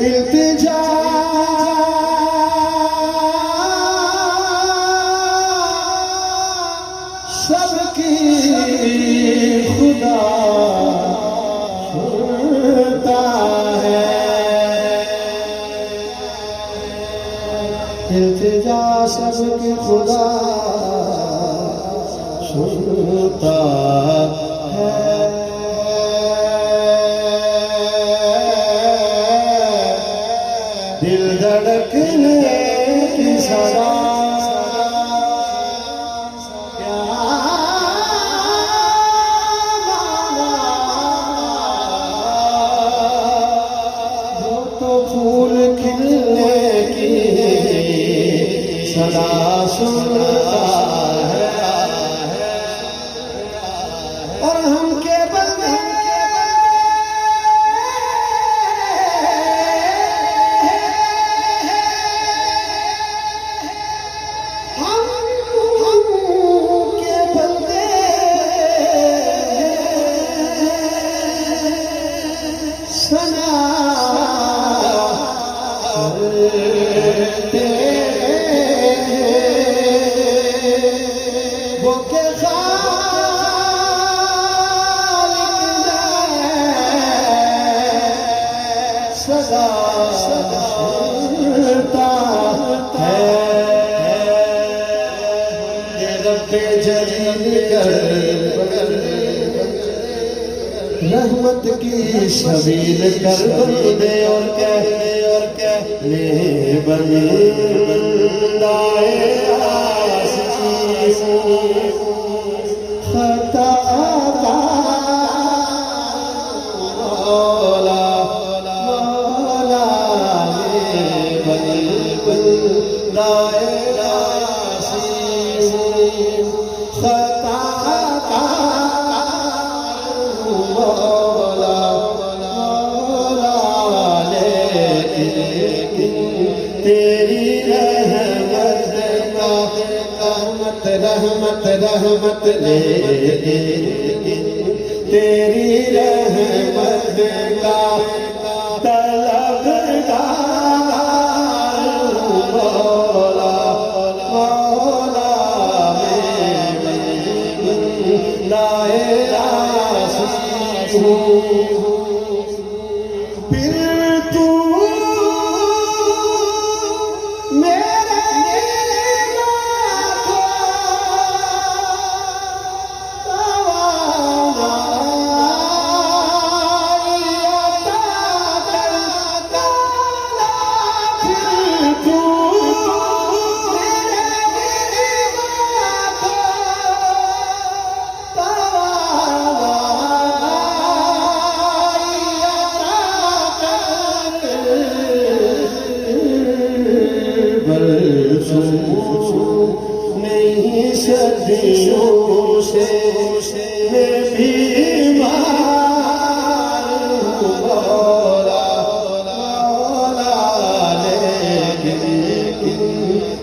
इल्तिजा सबकी खुदा सुनता है। इल्तिजा सबकी खुदा सुनता है। दिल धड़कने की सदा क्या माना, वो तो फूल खिलने की सदा सुनता है। और हम के बंदे वो के सदा सुनता है। रब्बे जलील कर रहमत की सबील कर दे और कहने बंदाए खता मौला मौला बंदाए खता तेरी रहमत रहमत लेकिन तेरी रहमत का तलबगार मौला मौला लाए आशीष फिर तू नहीं सदियों से मैं बीमार हूँ मौला मौला लेकिन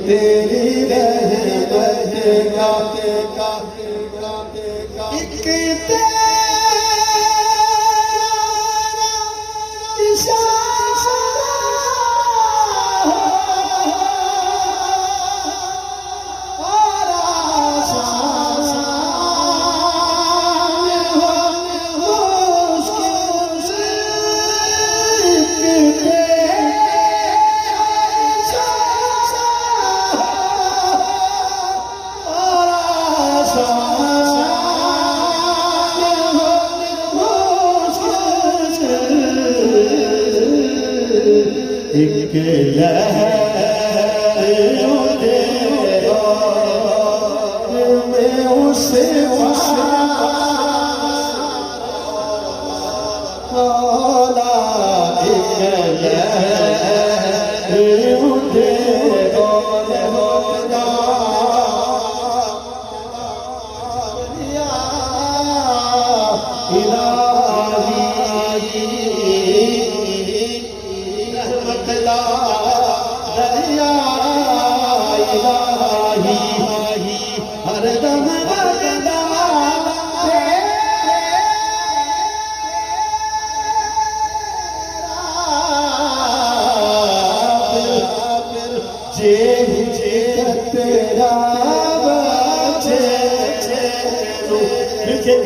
तेरी रहमत का एक तेरा एक लहर में उसे मौला एक लहर उठे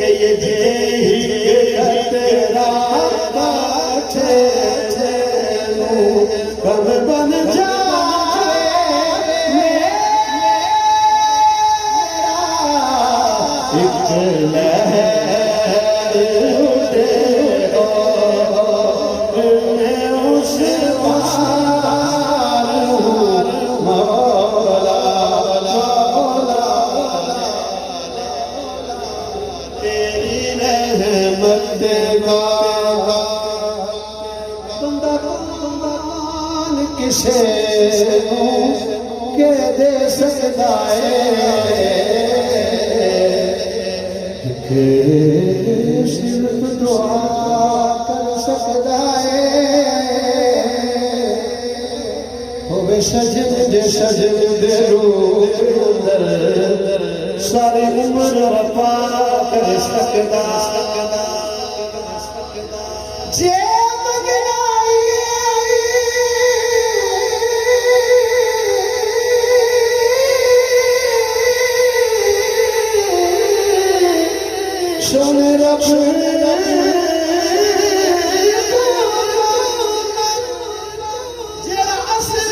गई जे कतरा बाटे कब बन जाए मेरा एक लहर उठे मैं उस पार हूँ मौला तेरी रहमत का बंदा कौन किसे के दे सकता है कि सिर्फ दुआ कर सकता है होवे सजन दे रूप अंदर सारी उम्र वफा कर सकता जे सुन रब जरा असर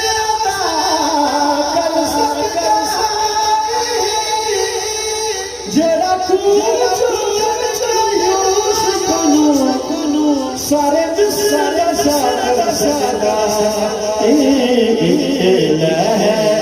कर सकता जरा सारे सारा कर सकता एक लहर